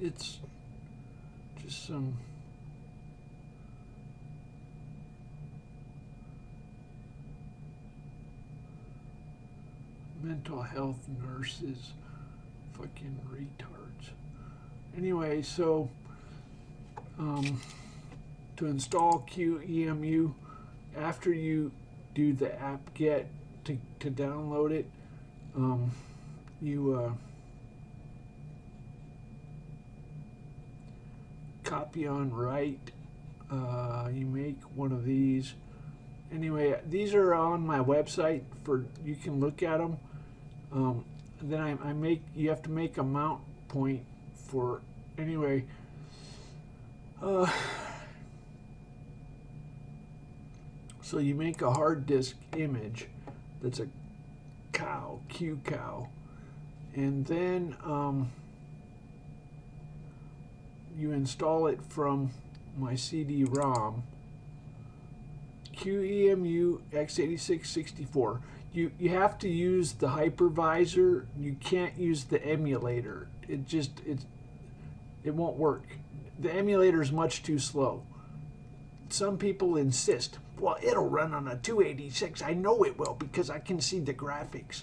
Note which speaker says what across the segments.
Speaker 1: It's just some mental health nurses, fucking retards. Anyway, so to install QEMU, after you do the apt-get to download it, you copy on write. You make one of these. Anyway, these are on my website for you can look at them. Then I make, you have to make a mount point for, anyway, so you make a hard disk image that's a cow, Q cow, and then you install it from my CD-ROM, QEMU x86-64. You have to use the hypervisor. You can't use the emulator. It won't work. The emulator is much too slow. Some people insist, well, it'll run on a 286. I know it will because I can see the graphics.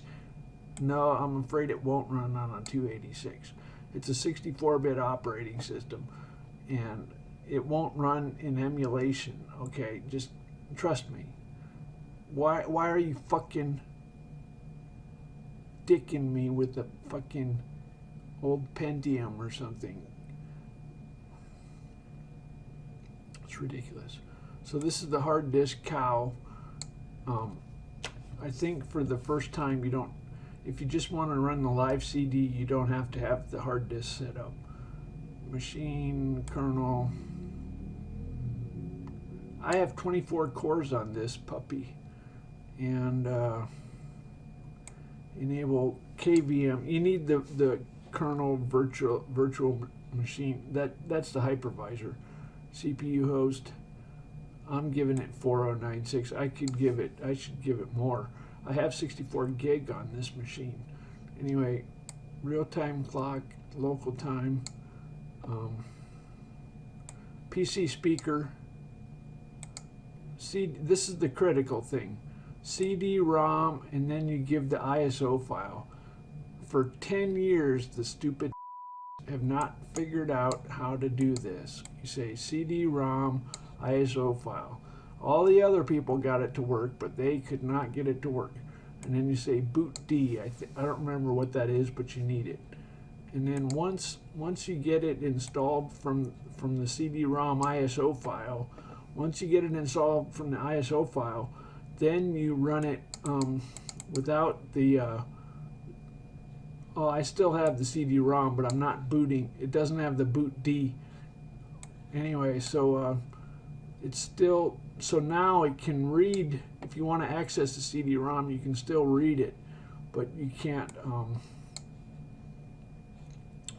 Speaker 1: No, I'm afraid it won't run on a 286. It's a 64-bit operating system, and it won't run in emulation. Okay, just trust me. Why are you fucking dicking me with the fucking old Pentium or something? It's ridiculous. So this is the hard disk cow. I think for the first time you don't, if you just want to run the live CD, you don't have to have the hard disk set up. Machine, kernel. I have 24 cores on this puppy, and enable KVM. You need the kernel virtual machine. That's the hypervisor. CPU host. I'm giving it 4096. I should give it more. I have 64 gig on this machine. Anyway, real-time clock, local time, PC speaker. This is the critical thing. CD-ROM, and then you give the ISO file. For 10 years, the stupid have not figured out how to do this. You say CD-ROM, ISO file. All the other people got it to work, but they could not get it to work. And then you say boot D. I don't remember what that is, but you need it. And then once you get it installed from the CD-ROM ISO file, once you get it installed from the ISO file, then you run it without the oh, I still have the CD-ROM, but I'm not booting. It doesn't have the boot D. Anyway, so it's still, so now it can read. If you want to access the CD-ROM, you can still read it, but you can't.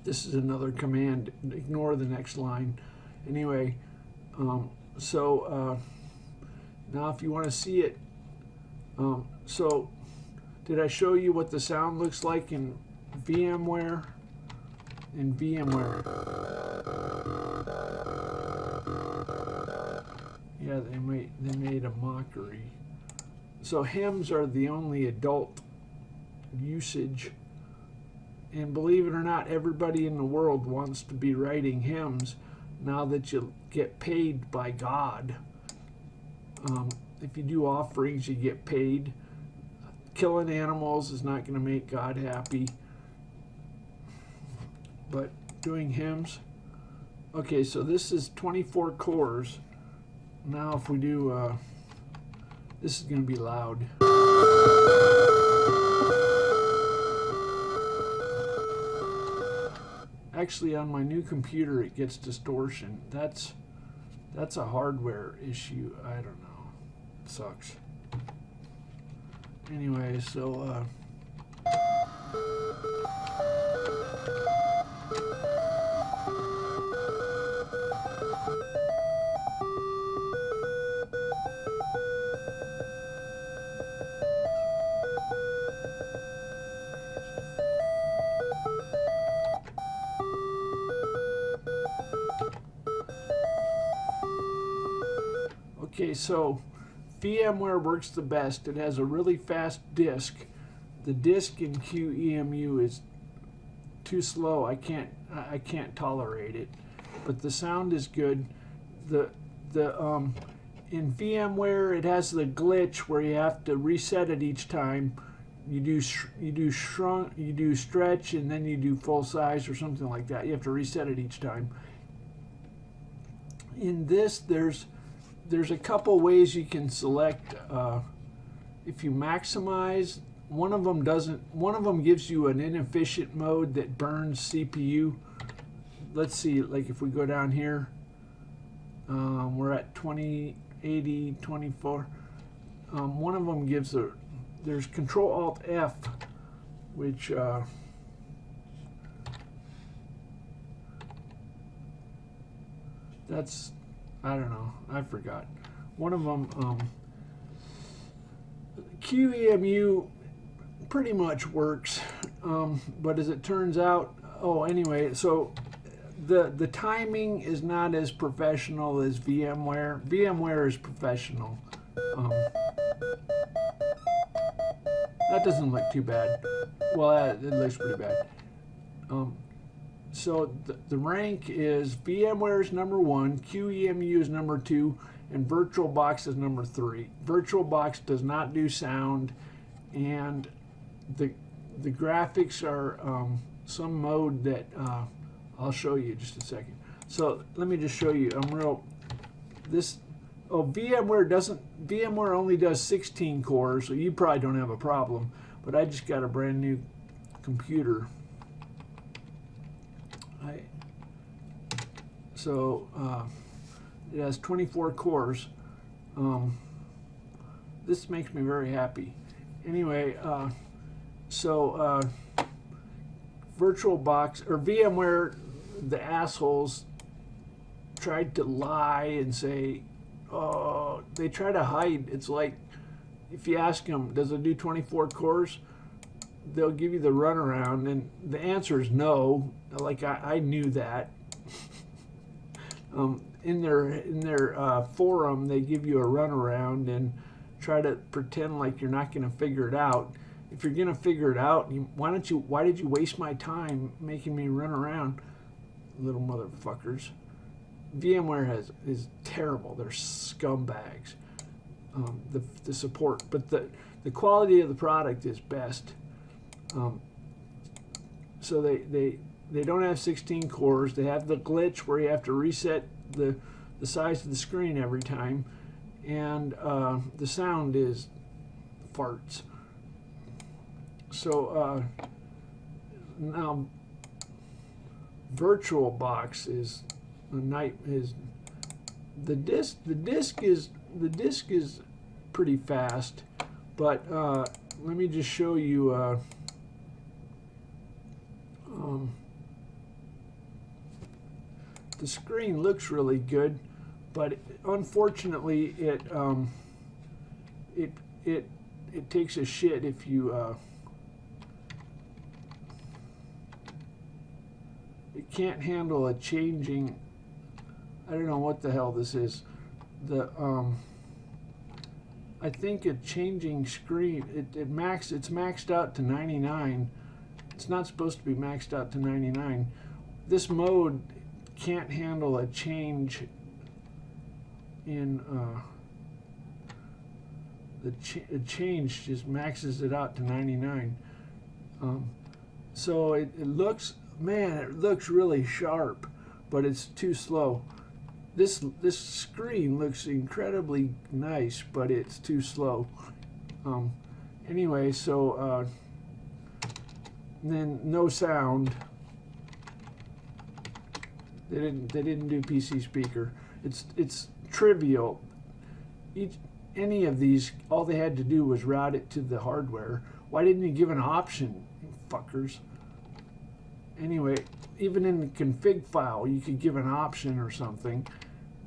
Speaker 1: This is another command. Ignore the next line. Anyway, so now if you want to see it, so did I show you what the sound looks like in VMware? In VMware. Yeah, they made a mockery. So hymns are the only adult usage. And believe it or not, everybody in the world wants to be writing hymns now that you get paid by God. If you do offerings, you get paid. Killing animals is not going to make God happy. But doing hymns. Okay, so this is 24 cores. Now if we do, this is going to be loud. Actually, on my new computer, it gets distortion. That's a hardware issue. I don't know. It sucks. Anyway, so Okay, so VMware works the best. It has a really fast disk. The disk in QEMU is too slow. I can't tolerate it. But the sound is good. In VMware, it has the glitch where you have to reset it each time. You do stretch, and then you do full size or something like that. You have to reset it each time. In this, there's a couple ways you can select. If you maximize, one of them gives you an inefficient mode that burns CPU. Let's see, like if we go down here, we're at 2080, 24. One of them gives there's Control Alt F, which that's, I don't know, I forgot. One of them, QEMU pretty much works, but as it turns out, anyway, so the timing is not as professional as VMware. VMware is professional. That doesn't look too bad. Well, it looks pretty bad. So the rank is VMware is number 1, QEMU is number 2, and VirtualBox is number 3. VirtualBox does not do sound, and the graphics are some mode that I'll show you in just a second. So let me just show you. VMware only does 16 cores, so you probably don't have a problem. But I just got a brand new computer. It has 24 cores. This makes me very happy. Anyway, VirtualBox or VMware, the assholes tried to lie and say, they try to hide. It's like if you ask them, does it do 24 cores? They'll give you the runaround, and the answer is no. Like I knew that. In their forum, they give you a runaround and try to pretend like you're not going to figure it out. If you're going to figure it out, why did you waste my time making me run around, little motherfuckers? VMware is terrible. They're scumbags. The support, but the quality of the product is best. So they don't have 16 cores. They have the glitch where you have to reset the size of the screen every time, and the sound is farts. So now VirtualBox is the disk is pretty fast, but let me just show you. The screen looks really good, but unfortunately it takes a shit if you it can't handle a changing. I don't know what the hell this is. I think a changing screen. It's maxed out to 99. It's not supposed to be maxed out to 99. This mode can't handle a change in the change just maxes it out to 99. So it looks, man, it looks really sharp, but it's too slow. This screen looks incredibly nice, but it's too slow. Anyway, so then no sound. They didn't do PC speaker. It's trivial. Any of these, all they had to do was route it to the hardware. Why didn't you give an option, you fuckers? Anyway, even in the config file, you could give an option or something,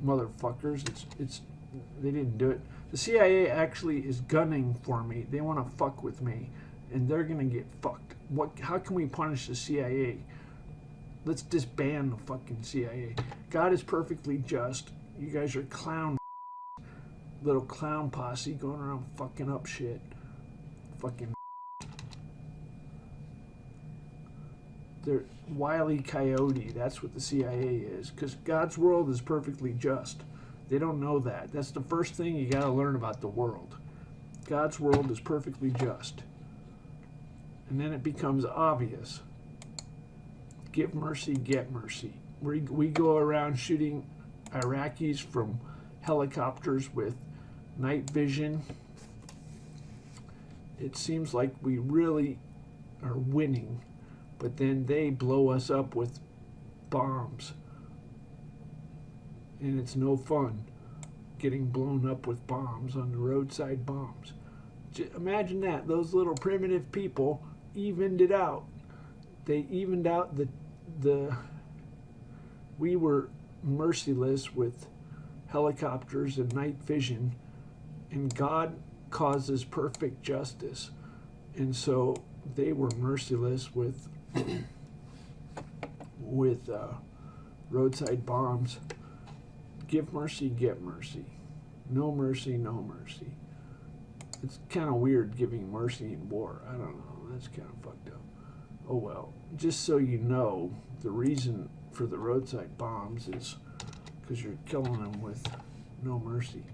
Speaker 1: motherfuckers. They didn't do it. The CIA actually is gunning for me. They want to fuck with me, and they're gonna get fucked. How can we punish the CIA? Let's disband the fucking CIA. God is perfectly just. You guys are clown. little clown posse going around fucking up shit. Fucking. They're Wile E. Coyote. That's what the CIA is. Because God's world is perfectly just. They don't know that. That's the first thing you got to learn about the world. God's world is perfectly just. And then it becomes obvious. Give mercy, get mercy. We go around shooting Iraqis from helicopters with night vision. It seems like we really are winning, but then they blow us up with bombs. And it's no fun getting blown up with bombs on the roadside bombs. Imagine that. Those little primitive people evened it out. They evened out we were merciless with helicopters and night vision, and God causes perfect justice. And so they were merciless with roadside bombs. Give mercy, get mercy. No mercy, no mercy. It's kind of weird giving mercy in war. I don't know. That's kind of fucked up. Oh well. Just so you know, the reason for the roadside bombs is because you're killing them with no mercy.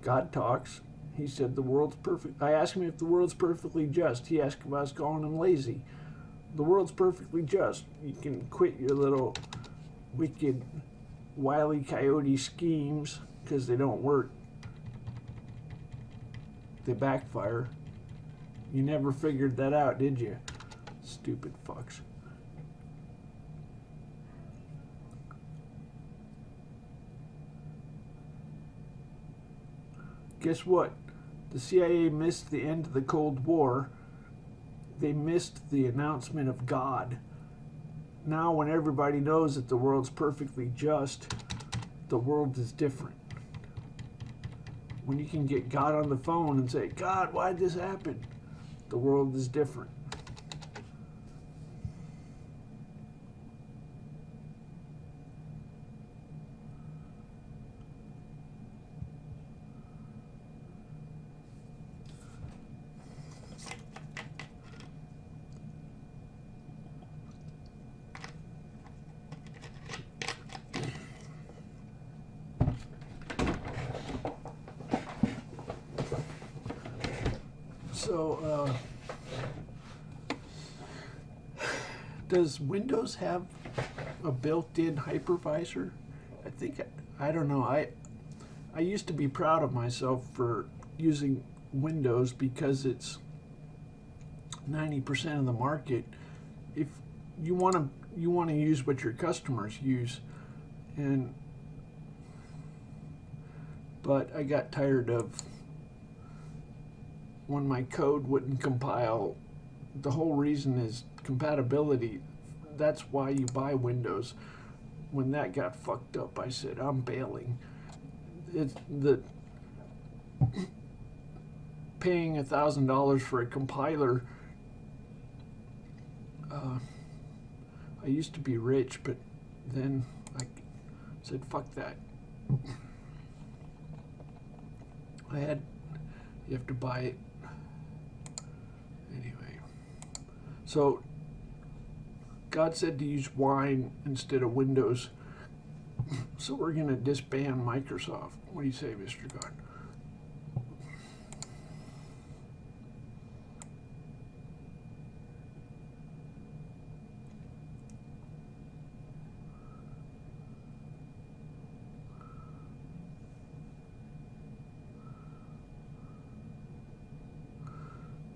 Speaker 1: God talks. He said the world's perfect. I asked him if the world's perfectly just. He asked if I was calling him lazy. The world's perfectly just. You can quit your little wicked Wile E. Coyote schemes because they don't work. They backfire. You never figured that out, did you? Stupid fucks. Guess what? The CIA missed the end of the Cold War. They missed the announcement of God. Now when everybody knows that the world's perfectly just, the world is different. When you can get God on the phone and say, God, why'd this happen? The world is different. So, does Windows have a built-in hypervisor? I don't know. I used to be proud of myself for using Windows because it's 90% of the market. If you want to use what your customers use, but I got tired of when my code wouldn't compile. The whole reason is compatibility. That's why you buy Windows. When that got fucked up, I said, I'm bailing. It's the paying $1,000 for a compiler. I used to be rich, but then I said, fuck that. You have to buy it. Anyway, so God said to use wine instead of Windows. So we're going to disband Microsoft. What do you say, Mr. God?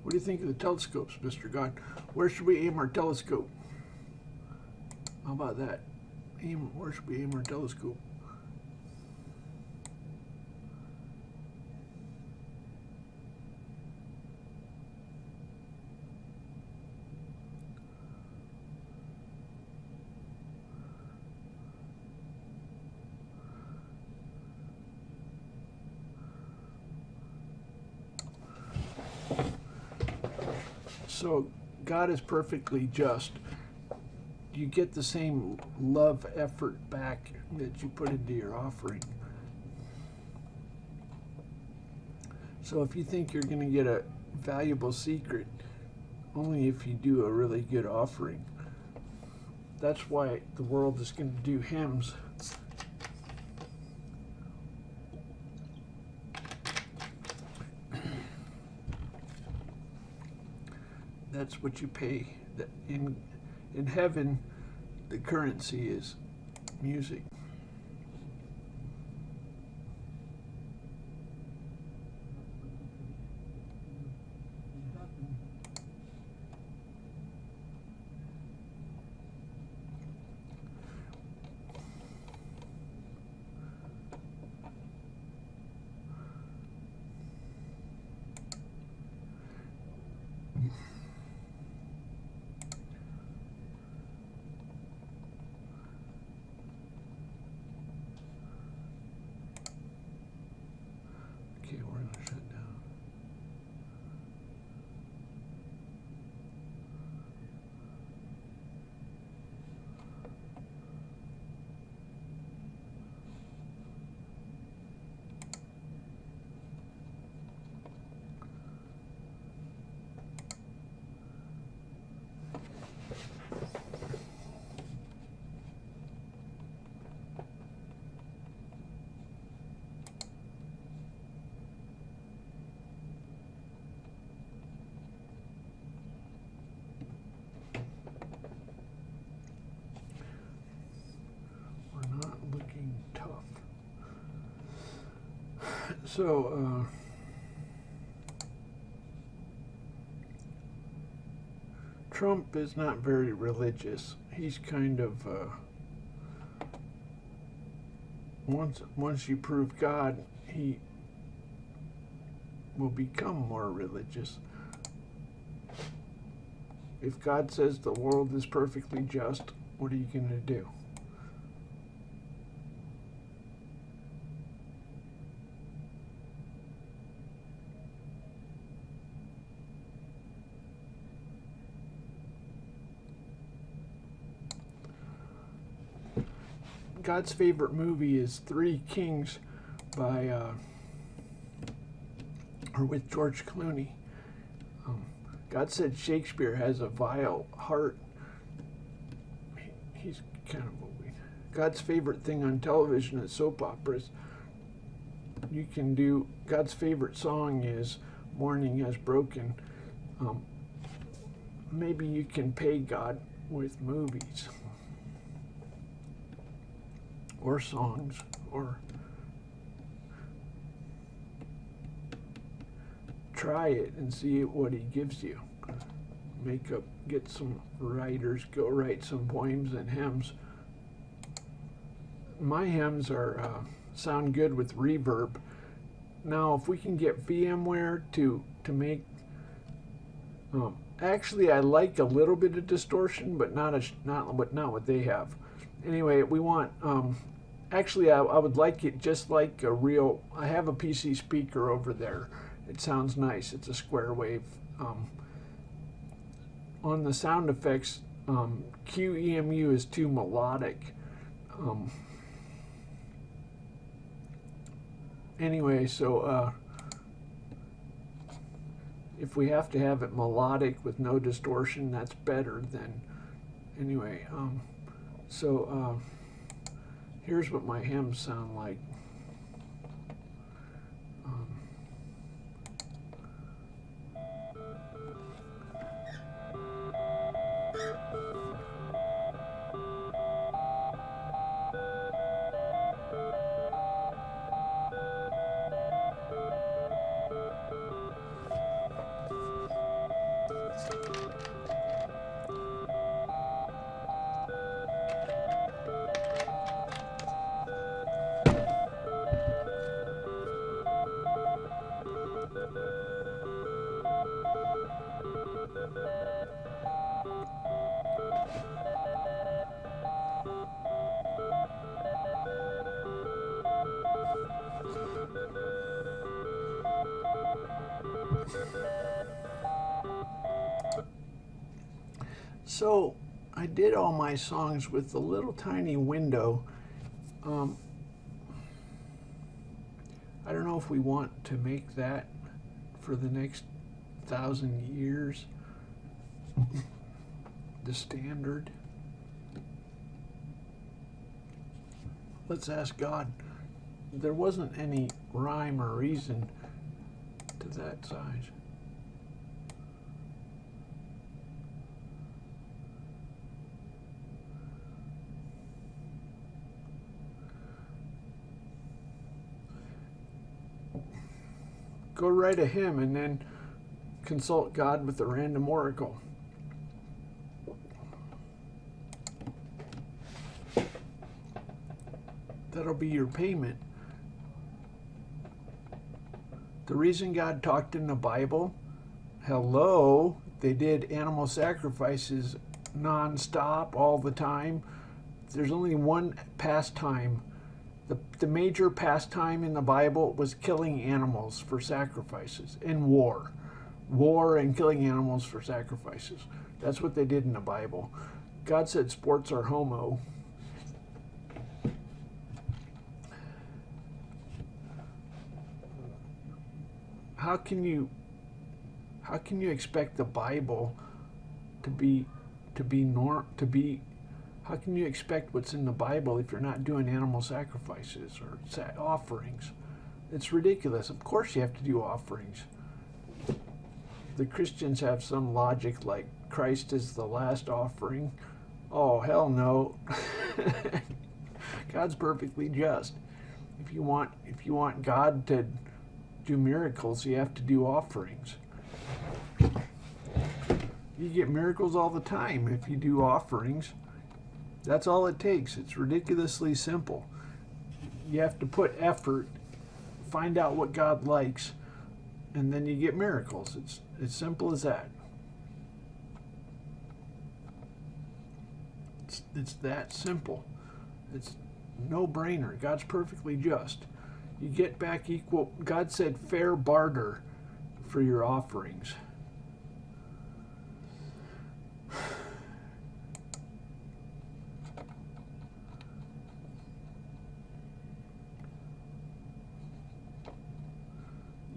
Speaker 1: What do you think of the telescopes, Mr. God? Where should we aim our telescope? How about that? Where should we aim our telescope? So God is perfectly just. you get the same love effort back that you put into your offering. So if you think you're going to get a valuable secret, only if you do a really good offering. That's why the world is going to do hymns. That's what you pay. In heaven, the currency is music. Okay, we're going to shut down. We're not looking tough. So, Trump is not very religious. He's kind of, once you prove God, he will become more religious. If God says the world is perfectly just, what are you going to do? God's favorite movie is Three Kings by, or with George Clooney. God said Shakespeare has a vile heart. He's kind of a weird. God's favorite thing on television is soap operas. You can do, God's favorite song is Morning Has Broken. Maybe you can pay God with movies. Or songs, or try it and see what he gives you. Get some writers, go write some poems and hymns. My hymns are sound good with reverb. Now, if we can get VMware to make, actually, I like a little bit of distortion, but not what they have. Anyway, we want. Actually, I would like it just like a real, I have a PC speaker over there. It sounds nice. It's a square wave. On the sound effects, QEMU is too melodic. Anyway, so if we have to have it melodic with no distortion, that's better than, anyway. Here's what my hymns sound like. So I did all my songs with the little tiny window. I don't know if we want to make that for the next 1,000 years the standard. Let's ask God. There wasn't any rhyme or reason to that size. Go write a hymn and then consult God with a random oracle. That'll be your payment. The reason God talked in the Bible, hello, they did animal sacrifices non-stop all the time. There's only one pastime. The major pastime in the Bible was killing animals for sacrifices and war. War and killing animals for sacrifices. That's what they did in the Bible. God said sports are homo. How can you expect the Bible how can you expect what's in the Bible if you're not doing animal sacrifices or offerings? It's ridiculous. Of course you have to do offerings. The Christians have some logic like Christ is the last offering. Oh, hell no. God's perfectly just. If you want God to do miracles, you have to do offerings. You get miracles all the time if you do offerings. That's all it takes. It's ridiculously simple. You have to put effort, find out what God likes, and then you get miracles. It's as simple as that. It's that simple. It's no brainer. God's perfectly just. You get back equal. God said fair barter for your offerings.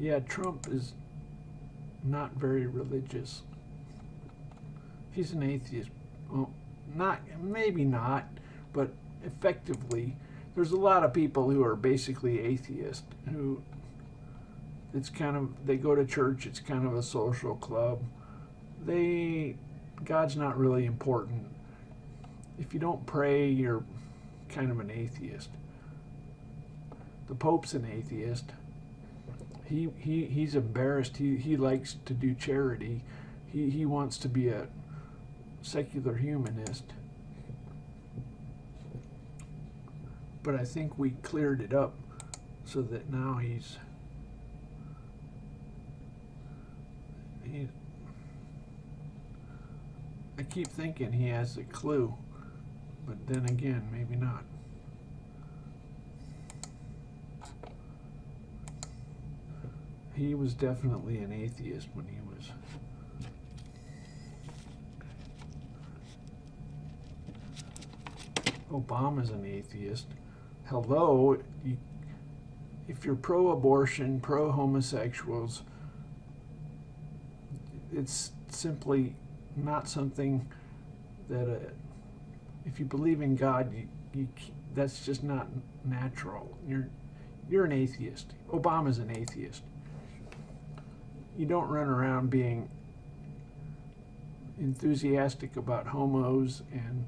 Speaker 1: Yeah, Trump is not very religious. He's an atheist. Well, maybe not, but effectively, there's a lot of people who are basically atheist, who they go to church, it's kind of a social club. God's not really important. If you don't pray, you're kind of an atheist. The Pope's an atheist. He's embarrassed. He likes to do charity. He wants to be a secular humanist. But I think we cleared it up so that now he's I keep thinking he has a clue, but then again, maybe not. He was definitely an atheist when he was. Obama's an atheist. Hello, if you're pro-abortion, pro-homosexuals, it's simply not something that if you believe in God, that's just not natural. You're an atheist. Obama's an atheist. You don't run around being enthusiastic about homos, and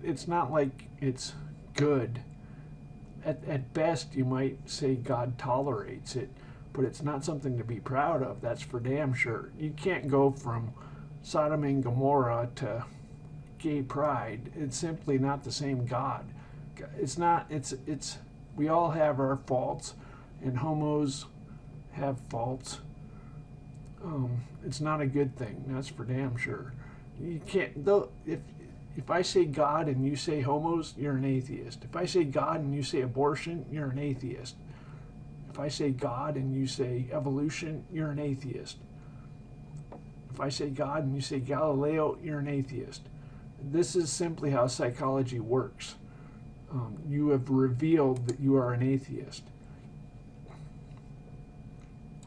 Speaker 1: it's not like it's good. At best, you might say God tolerates it, but it's not something to be proud of. That's for damn sure. You can't go from Sodom and Gomorrah to gay pride. It's simply not the same God. It's not. It's. We all have our faults, and homos have faults. It's not a good thing. That's for damn sure. You can't. Though, if I say God and you say homos, you're an atheist. If I say God and you say abortion, you're an atheist. If I say God and you say evolution, you're an atheist. If I say God and you say Galileo, you're an atheist. This is simply how psychology works. You have revealed that you are an atheist.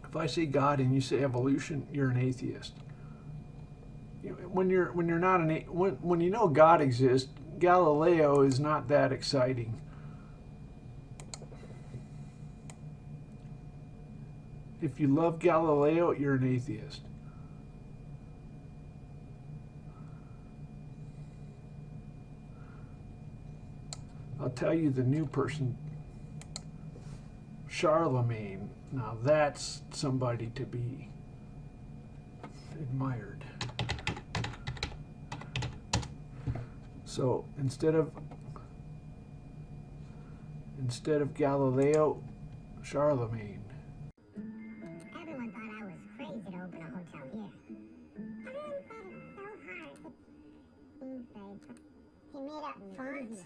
Speaker 1: If I say God and you say evolution, you're an atheist. When you're not when you know God exists, Galileo is not that exciting. If you love Galileo, you're an atheist. I'll tell you the new person, Charlemagne. Now that's somebody to be admired. So instead of Galileo, Charlemagne.
Speaker 2: Everyone thought I was crazy to open a hotel here. Everyone thought it so hard. He made up fonts.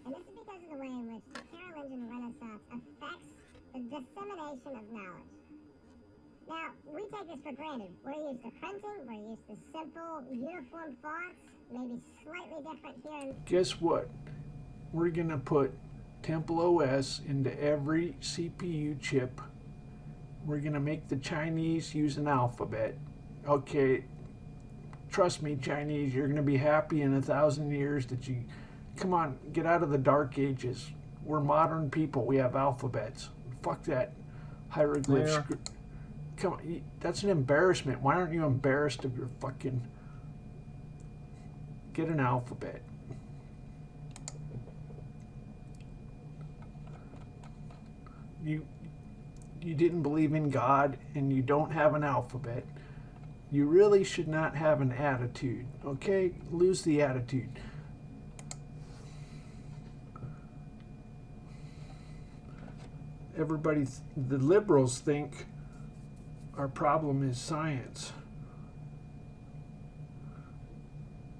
Speaker 2: And this is because of the way in which the Carolingian Renaissance affects the dissemination of knowledge. Now, we take this for granted. We're used to printing, we're used to simple, uniform fonts, maybe slightly different here.
Speaker 1: Guess what? We're going to put TempleOS into every CPU chip. We're going to make the Chinese use an alphabet. Okay, trust me, Chinese, you're going to be happy in 1,000 years that you... Come on, get out of the dark ages. We're modern people. We have alphabets. Fuck that hieroglyph script. Come on, that's an embarrassment. Why aren't you embarrassed of your fucking... Get an alphabet. You didn't believe in God and you don't have an alphabet. You really should not have an attitude, okay? Lose the attitude. Everybody, the liberals think our problem is science.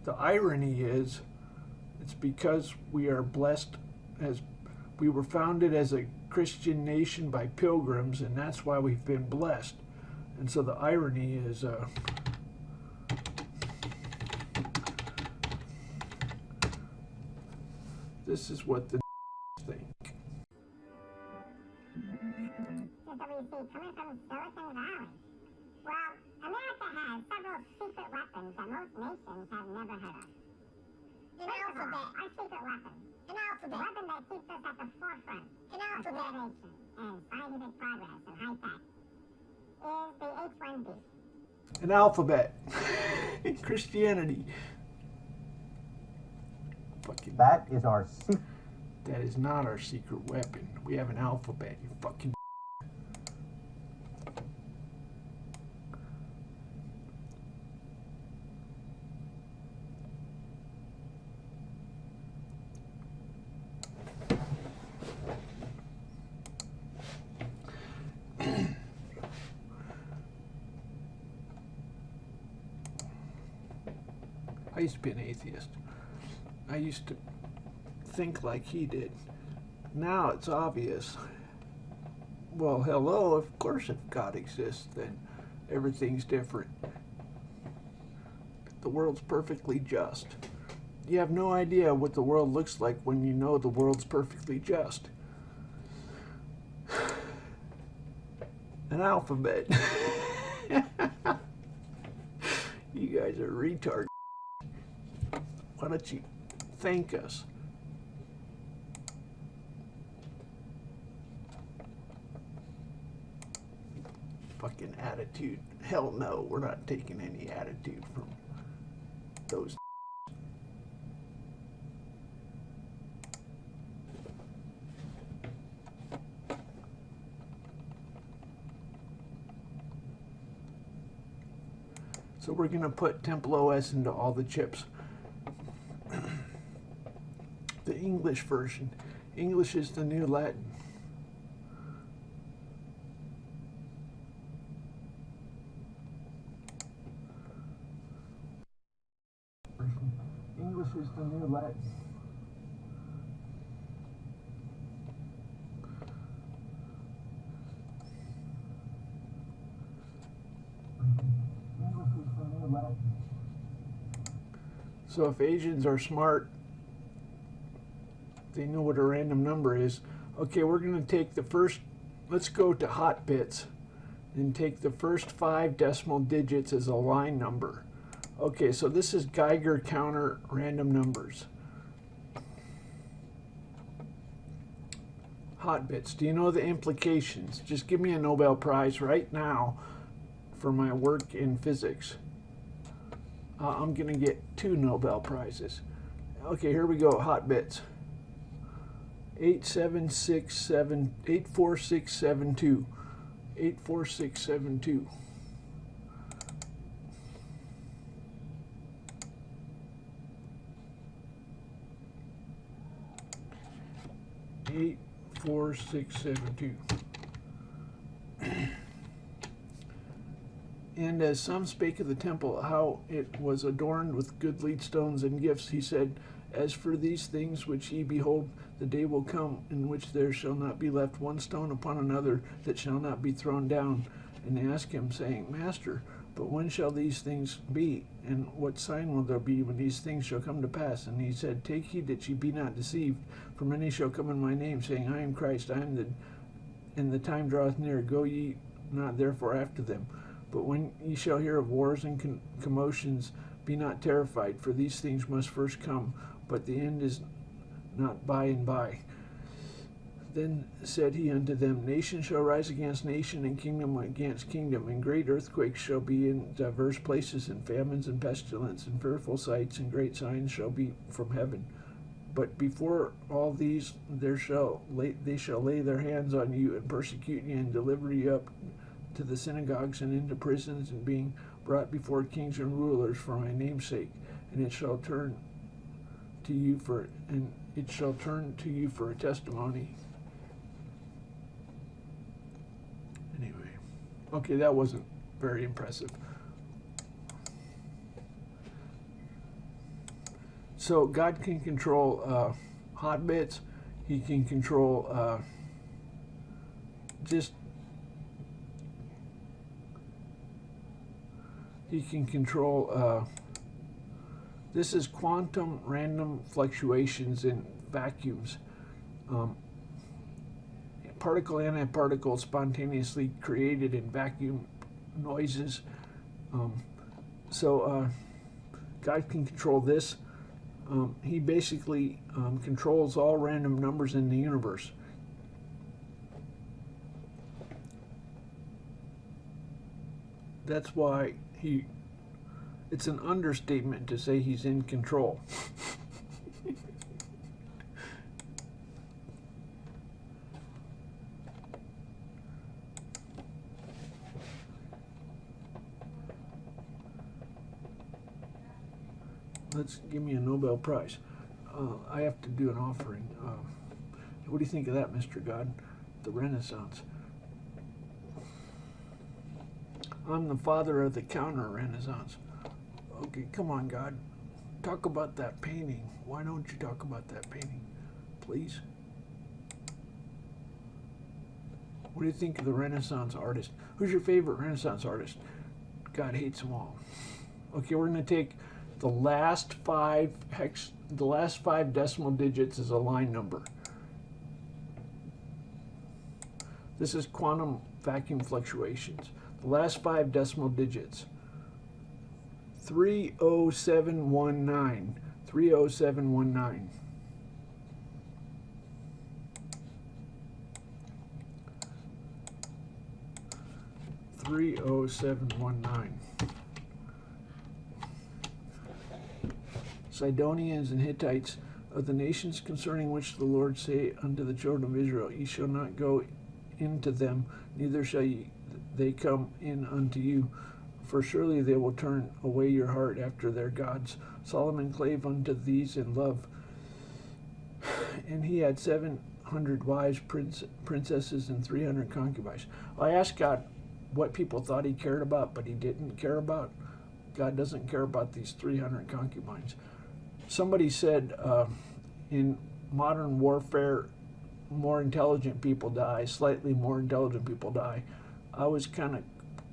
Speaker 1: The irony is, it's because we are blessed as we were founded as a Christian nation by pilgrims, and that's why we've been blessed. And so the irony is, this is what the think.
Speaker 2: Coming from Silicon Valley. Well, America has several secret weapons that most nations have never heard of. An alphabet. Our secret weapon. An alphabet. A weapon that keeps us at the forefront. An alphabet. Innovation and scientific progress and high tech. Is the H1B.
Speaker 1: An alphabet. Christianity. Fucking.
Speaker 3: That is our secret.
Speaker 1: That is not our secret weapon. We have an alphabet. You fucking. I used to be an atheist. I used to think like he did. Now it's obvious. Well, hello, of course if God exists, then everything's different. The world's perfectly just. You have no idea what the world looks like when you know the world's perfectly just. An alphabet. You guys are retards. Why don't you thank us? Fucking attitude. Hell no, we're not taking any attitude from those. So we're going to put TempleOS into all the chips. The English version. English is the new Latin. English is the new Latin. So if Asians are smart, they know what a random number is. Okay, we're going to take the first, let's go to hot bits and take the first 5 decimal digits as a line number. Okay, so this is Geiger counter random numbers. Hot bits. Do you know the implications? Just give me a Nobel Prize right now for my work in physics. I'm going to get 2 Nobel Prizes. Okay, here we go. Hot bits. 84672. 84672. Eight, 4, 6, 7, 2. And as some spake of the temple, how it was adorned with goodly stones and gifts, he said, as for these things which ye behold, the day will come in which there shall not be left one stone upon another that shall not be thrown down. And they asked him, saying, Master, but when shall these things be? And what sign will there be when these things shall come to pass? And he said, Take heed that ye be not deceived, for many shall come in my name, saying, I am Christ, and the time draweth near. Go ye not therefore after them. But when ye shall hear of wars and commotions, be not terrified, for these things must first come, but the end is not by and by. Then said he unto them, Nation shall rise against nation, and kingdom against kingdom, and great earthquakes shall be in divers places, and famines and pestilence, and fearful sights, and great signs shall be from heaven. But before all these they shall lay their hands on you, and persecute you, and deliver you up to the synagogues and into prisons, and being brought before kings and rulers for my name's sake, and it shall turn to you for a testimony. Anyway, okay, that wasn't very impressive. So God can control hot bits. He can control this is quantum random fluctuations in vacuums. Particle antiparticle spontaneously created in vacuum noises. God can control this. He basically controls all random numbers in the universe. That's why it's an understatement to say he's in control. Let's give me a Nobel Prize. I have to do an offering. What do you think of that, Mr. God? The Renaissance. I'm the father of the counter-Renaissance. Okay, come on, God. Talk about that painting. Why don't you talk about that painting, please? What do you think of the Renaissance artist? Who's your favorite Renaissance artist? God hates them all. Okay, we're going to take the last 5 decimal digits as a line number. This is quantum vacuum fluctuations. The last 5 decimal digits. 30719. 30719. Sidonians and Hittites of the nations concerning which the Lord say unto the children of Israel, Ye shall not go into them, neither shall they come in unto you. For surely they will turn away your heart after their gods. Solomon clave unto these in love. And he had 700 wives, princesses, and 300 concubines. I asked God what people thought he cared about, but he didn't care about. God doesn't care about these 300 concubines. Somebody said in modern warfare, more intelligent people die, slightly more intelligent people die. I was kind of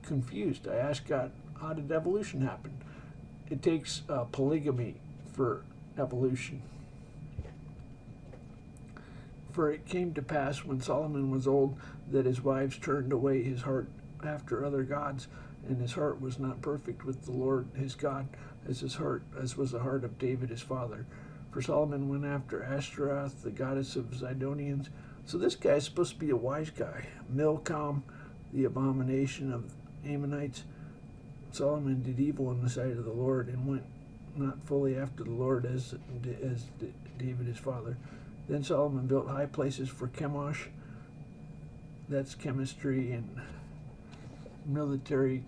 Speaker 1: confused. I asked God, how did evolution happen? It takes polygamy, for evolution. For it came to pass when Solomon was old that his wives turned away his heart after other gods, and his heart was not perfect with the Lord his God, as was the heart of David his father. For Solomon went after Ashtaroth, the goddess of Zidonians. So this guy is supposed to be a wise guy. Milcom, the abomination of Ammonites. Solomon did evil in the sight of the Lord and went not fully after the Lord as David his father. Then Solomon built high places for Chemosh. That's chemistry and military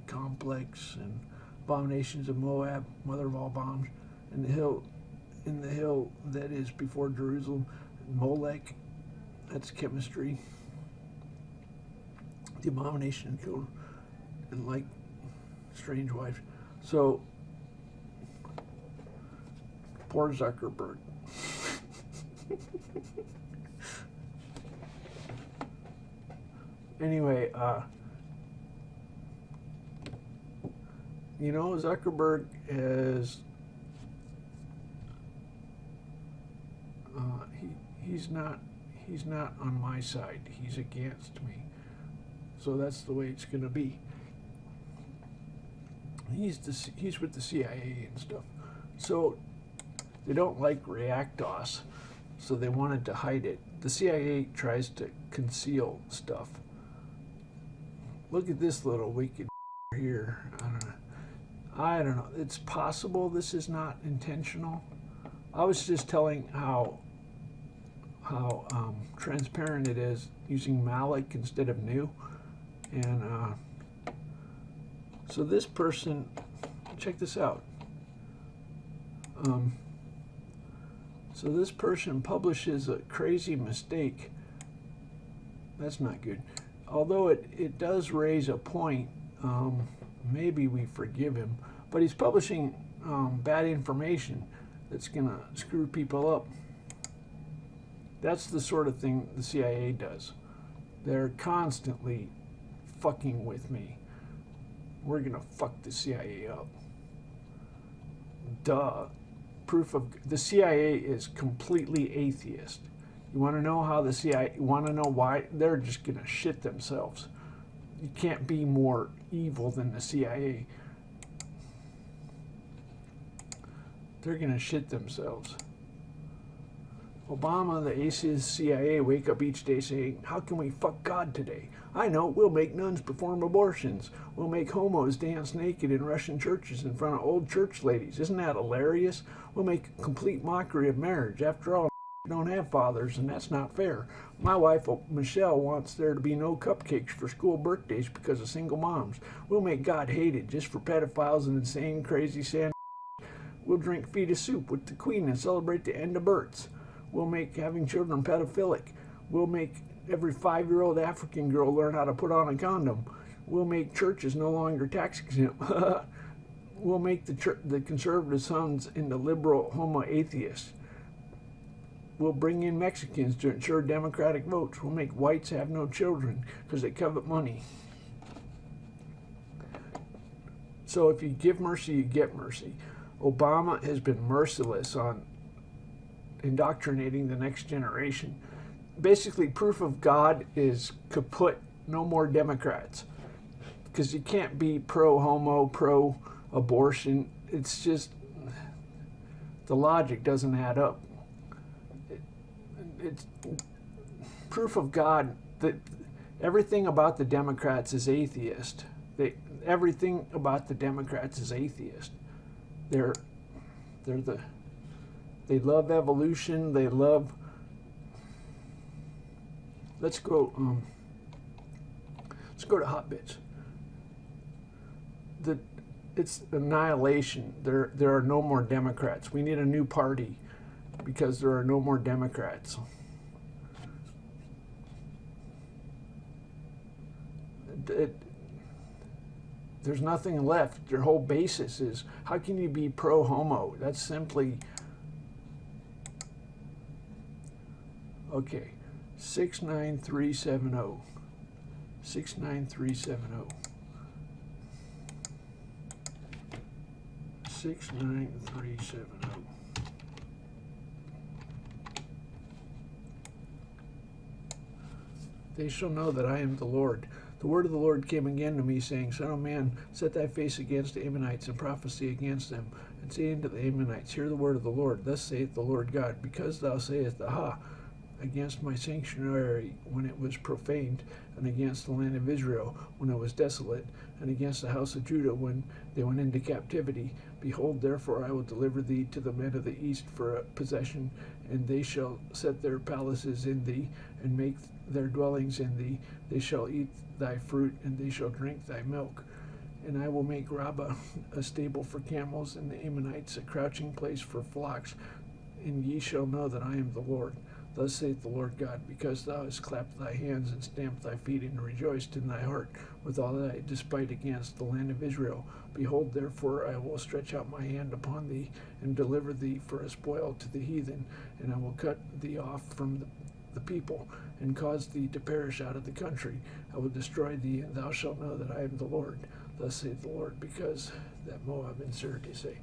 Speaker 1: complex, and abominations of Moab, mother of all bombs, and in the hill that is before Jerusalem, Molech, that's chemistry, the abomination and killed, and like strange wives. So poor Zuckerberg. Anyway, you know, Zuckerberg is he's not on my side. He's against me. So that's the way it's going to be. He's with the CIA and stuff. So they don't like ReactOS, so they wanted to hide it. The CIA tries to conceal stuff. Look at this little wicked here. I don't know. It's possible this is not intentional. I was just telling how transparent it is using malloc instead of new. And so this person, check this out. So this person publishes a crazy mistake. That's not good. Although it does raise a point, maybe we forgive him. But he's publishing bad information that's going to screw people up. That's the sort of thing the CIA does. They're constantly fucking with me. We're going to fuck the CIA up. Duh. Proof of the CIA is completely atheist. You want to know how the CIA, you want to know why? They're just going to shit themselves. You can't be more evil than the CIA. They're going to shit themselves. Obama, the atheist CIA, wake up each day saying, how can we fuck God today? I know, we'll make nuns perform abortions. We'll make homos dance naked in Russian churches in front of old church ladies. Isn't that hilarious? We'll make a complete mockery of marriage. After all, don't have fathers, and that's not fair. My wife, Michelle, wants there to be no cupcakes for school birthdays because of single moms. We'll make God hated just for pedophiles and insane, crazy sand. We'll drink fetus soup with the Queen and celebrate the end of births. We'll make having children pedophilic. We'll make every 5-year-old African girl learn how to put on a condom. We'll make churches no longer tax exempt. We'll make the conservative sons into liberal homo atheists. We'll bring in Mexicans to ensure democratic votes. We'll make whites have no children because they covet money. So if you give mercy, you get mercy. Obama has been merciless on indoctrinating the next generation. Basically, proof of God is kaput, no more Democrats. Because you can't be pro-homo, pro-abortion. It's just, the logic doesn't add up. It's proof of God that everything about the Democrats is atheist. Everything about the Democrats is atheist. They love evolution. They love. Let's go to Hotbits. It's annihilation. There are no more Democrats. We need a new party because there are no more Democrats. There's nothing left. Their whole basis is, how can you be pro-homo? That's simply, okay, 69370. 69370. 69370. They shall know that I am the Lord. The word of the Lord came again to me, saying, Son of man, set thy face against the Ammonites, and prophesy against them, and say unto the Ammonites, Hear the word of the Lord. Thus saith the Lord God, because thou sayest, Aha, against my sanctuary when it was profaned, and against the land of Israel when it was desolate, and against the house of Judah when they went into captivity. Behold, therefore I will deliver thee to the men of the east for a possession, and they shall set their palaces in thee, and make their dwellings in thee. They shall eat thy fruit, and they shall drink thy milk. And I will make Rabbah a stable for camels, and the Ammonites a crouching place for flocks. And ye shall know that I am the Lord. Thus saith the Lord God, because thou hast clapped thy hands, and stamped thy feet, and rejoiced in thy heart with all thy despite against the land of Israel. Behold, therefore I will stretch out my hand upon thee, and deliver thee for a spoil to the heathen, and I will cut thee off from the people, and cause thee to perish out of the country. I will destroy thee, and thou shalt know that I am the Lord. Thus saith the Lord, because that Moab and Seir say.